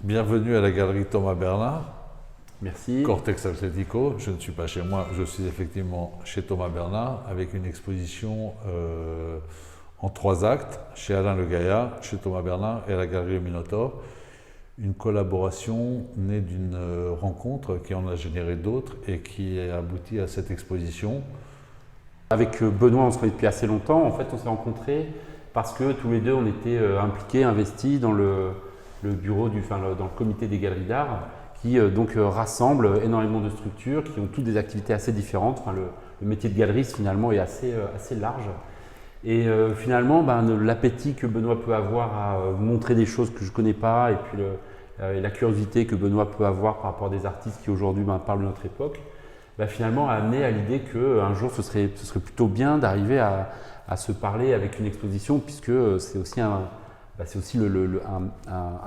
Bienvenue à la galerie Thomas Bernard, Merci. Cortex Atlético. Je ne suis pas chez moi, je suis effectivement chez Thomas Bernard avec une exposition en 3 actes chez Alain Le Gaillard, chez Thomas Bernard et à la galerie Le Minotaure. Une collaboration née d'une rencontre qui en a généré d'autres et qui a abouti à cette exposition. Avec Benoît, on se connaît depuis assez longtemps. En fait, on s'est rencontrés parce que tous les deux, on était impliqués, investis dans le bureau dans le comité des galeries d'art qui rassemble énormément de structures qui ont toutes des activités assez différentes. Enfin, le métier de galeriste finalement est assez large. Et finalement, l'appétit que Benoît peut avoir à montrer des choses que je ne connais pas et puis et la curiosité que Benoît peut avoir par rapport à des artistes qui aujourd'hui parlent de notre époque, finalement a amené à l'idée qu'un jour ce serait plutôt bien d'arriver à se parler avec une exposition, puisque c'est aussi un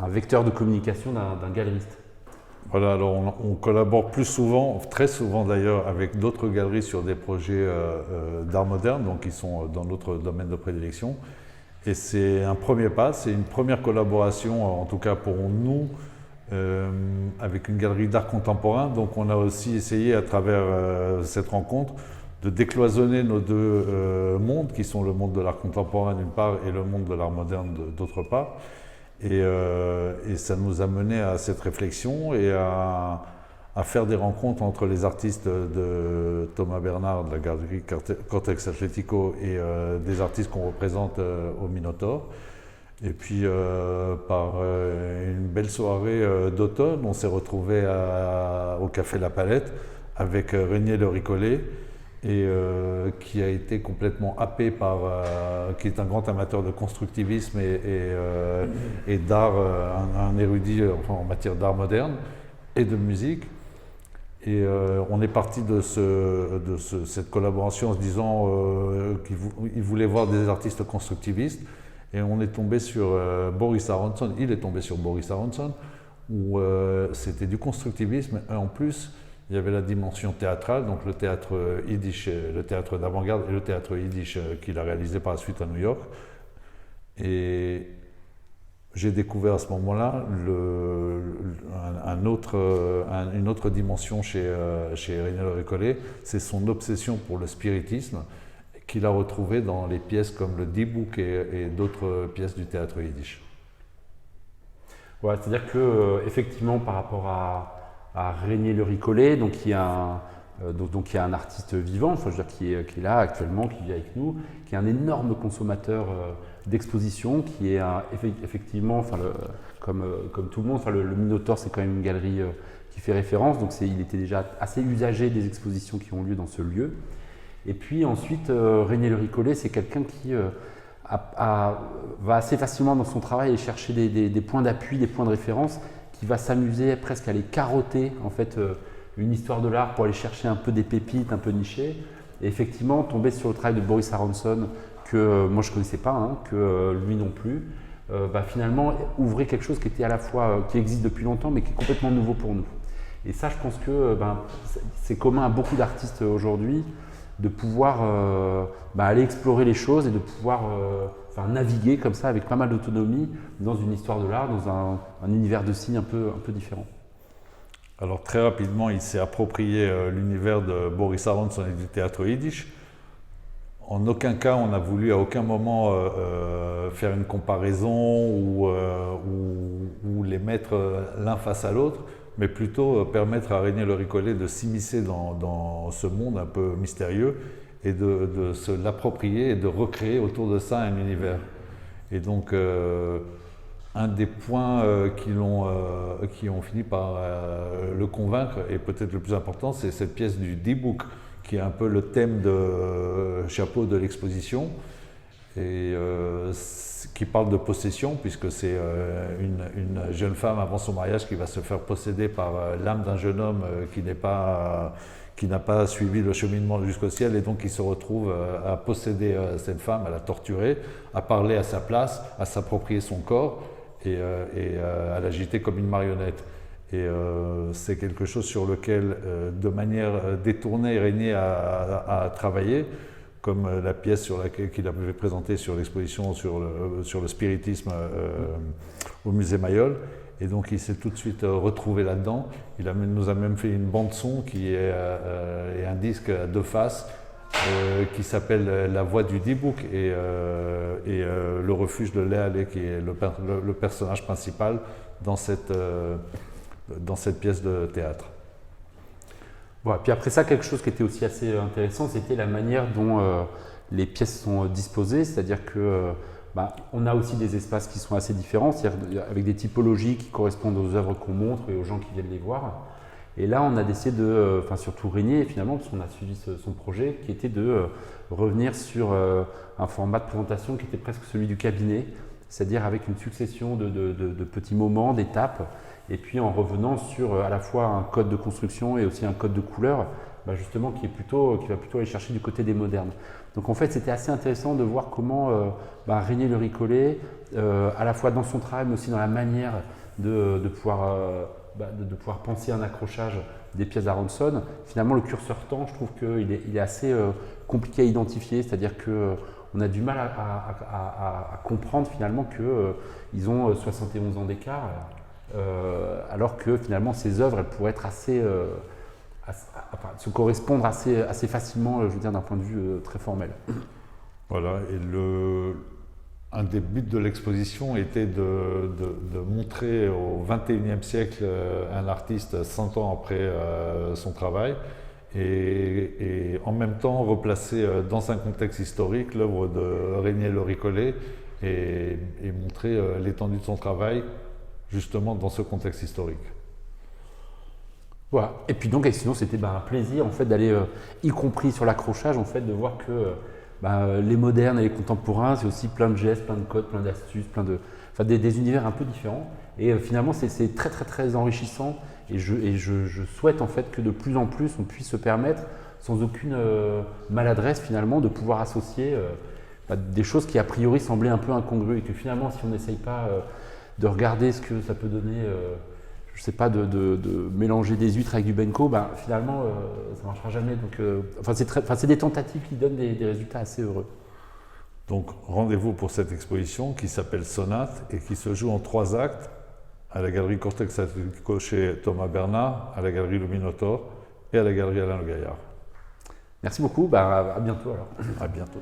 vecteur de communication d'un galeriste. Voilà, alors on collabore plus souvent, très souvent d'ailleurs, avec d'autres galeries sur des projets d'art moderne, donc qui sont dans notre domaine de prédilection. Et c'est un premier pas, c'est une première collaboration, en tout cas pour nous, avec une galerie d'art contemporain. Donc on a aussi essayé à travers cette rencontre de décloisonner nos deux mondes, qui sont le monde de l'art contemporain d'une part et le monde de l'art moderne d'autre part. Et ça nous a mené à cette réflexion et à faire des rencontres entre les artistes de Thomas Bernard, de la galerie Cortex Atlético, et des artistes qu'on représente au Minotaure. Et puis, par une belle soirée d'automne, on s'est retrouvé au Café La Palette avec Régnier Le Ricollet, et qui a été complètement happé qui est un grand amateur de constructivisme et d'art, un érudit en matière d'art moderne et de musique. Et on est parti de cette collaboration en se disant qu'il voulait voir des artistes constructivistes. Et on est tombé sur Boris Aronson, il est tombé sur Boris Aronson, où c'était du constructivisme. Et en plus, il y avait la dimension théâtrale, donc le théâtre yiddish, le théâtre d'avant-garde et le théâtre yiddish qu'il a réalisé par la suite à New York. Et j'ai découvert à ce moment-là une autre dimension chez Régnier Le Ricollet, c'est son obsession pour le spiritisme, qu'il a retrouvé dans les pièces comme le Dibuk et d'autres pièces du théâtre yiddish. Ouais, c'est-à-dire que effectivement, par rapport à Régnier Le Ricollet, qui est un artiste vivant, enfin, je veux dire, qui est là actuellement, qui vit avec nous, qui est un énorme consommateur d'expositions, qui est effectivement, comme tout le monde, le Minotaure, c'est quand même une galerie qui fait référence, donc il était déjà assez usagé des expositions qui ont lieu dans ce lieu. Et puis ensuite, Régnier Le Ricollet, c'est quelqu'un qui va assez facilement dans son travail aller chercher des points d'appui, des points de référence, qui va s'amuser presque à les carotter, en fait, une histoire de l'art pour aller chercher un peu des pépites, un peu nichées. Et effectivement, tomber sur le travail de Boris Aronson, que moi je ne connaissais pas, que lui non plus, finalement ouvrir quelque chose qui était à la fois, qui existe depuis longtemps, mais qui est complètement nouveau pour nous. Et ça, je pense que c'est commun à beaucoup d'artistes aujourd'hui, de pouvoir aller explorer les choses et de pouvoir naviguer comme ça avec pas mal d'autonomie dans une histoire de l'art, dans un univers de signes un peu différent. Alors très rapidement, il s'est approprié l'univers de Boris Aronson et du théâtre yiddish. En aucun cas, on a voulu à aucun moment faire une comparaison ou les mettre l'un face à l'autre, mais plutôt permettre à Régnier Le Ricollet de s'immiscer dans ce monde un peu mystérieux et de se l'approprier et de recréer autour de ça un univers. Et donc, un des points qui ont fini par le convaincre, et peut-être le plus important, c'est cette pièce du Dibuk, qui est un peu le thème de chapeau de l'exposition, et qui parle de possession, puisque c'est une jeune femme avant son mariage qui va se faire posséder par l'âme d'un jeune homme qui n'a pas suivi le cheminement jusqu'au ciel, et donc il se retrouve à posséder cette femme, à la torturer, à parler à sa place, à s'approprier son corps et à l'agiter comme une marionnette. Et c'est quelque chose sur lequel, de manière détournée, Régnier a travaillé, comme la pièce qu'il avait présentée sur l'exposition sur le spiritisme au musée Mayol. et donc il s'est tout de suite retrouvé là-dedans. Nous a même fait une bande son qui est et un disque à 2 faces qui s'appelle La Voix du D-Book et le refuge de Léa Allais, qui est le personnage principal dans cette pièce de théâtre. Voilà. Puis après ça, quelque chose qui était aussi assez intéressant, c'était la manière dont les pièces sont disposées, c'est-à-dire que on a aussi des espaces qui sont assez différents, c'est-à-dire avec des typologies qui correspondent aux œuvres qu'on montre et aux gens qui viennent les voir. Et là, on a décidé surtout Régnier, finalement, parce qu'on a suivi son projet, qui était de revenir sur un format de présentation qui était presque celui du cabinet, c'est-à-dire avec une succession de petits moments, d'étapes, et puis en revenant sur à la fois un code de construction et aussi un code de couleur, justement qui va plutôt aller chercher du côté des modernes. Donc en fait, c'était assez intéressant de voir comment Régnier Le Ricollet, à la fois dans son travail, mais aussi dans la manière de pouvoir penser un accrochage des pièces d'Aaronson, finalement le curseur temps, je trouve qu'il est assez compliqué à identifier, c'est-à-dire qu'on a du mal à comprendre finalement qu'ils ont 71 ans d'écart, alors que finalement ces œuvres elles pourraient être se correspondre assez facilement, je veux dire, d'un point de vue très formel. Voilà, et un des buts de l'exposition était de montrer au XXIe siècle un artiste 100 ans après son travail et en même temps replacer dans un contexte historique l'œuvre de Régnier Le Ricollet et montrer l'étendue de son travail justement dans ce contexte historique. Voilà. Et puis donc, sinon c'était un plaisir en fait d'aller, y compris sur l'accrochage, en fait, de voir que les modernes et les contemporains, c'est aussi plein de gestes, plein de codes, plein d'astuces, des univers un peu différents. Et finalement, c'est très très très enrichissant. Et je souhaite en fait que de plus en plus, on puisse se permettre, sans aucune maladresse finalement, de pouvoir associer des choses qui a priori semblaient un peu incongrues et que finalement, si on n'essaye pas de regarder ce que ça peut donner. Je ne sais pas, de mélanger des huîtres avec du benko, finalement, ça ne marchera jamais. Donc, c'est des tentatives qui donnent des résultats assez heureux. Donc, rendez-vous pour cette exposition qui s'appelle Sonate et qui se joue en 3 actes à la galerie Cortex-Atletico chez Thomas Bernard, à la galerie Le Minotaure et à la galerie Alain Le Gaillard. Merci beaucoup, à bientôt alors. À bientôt.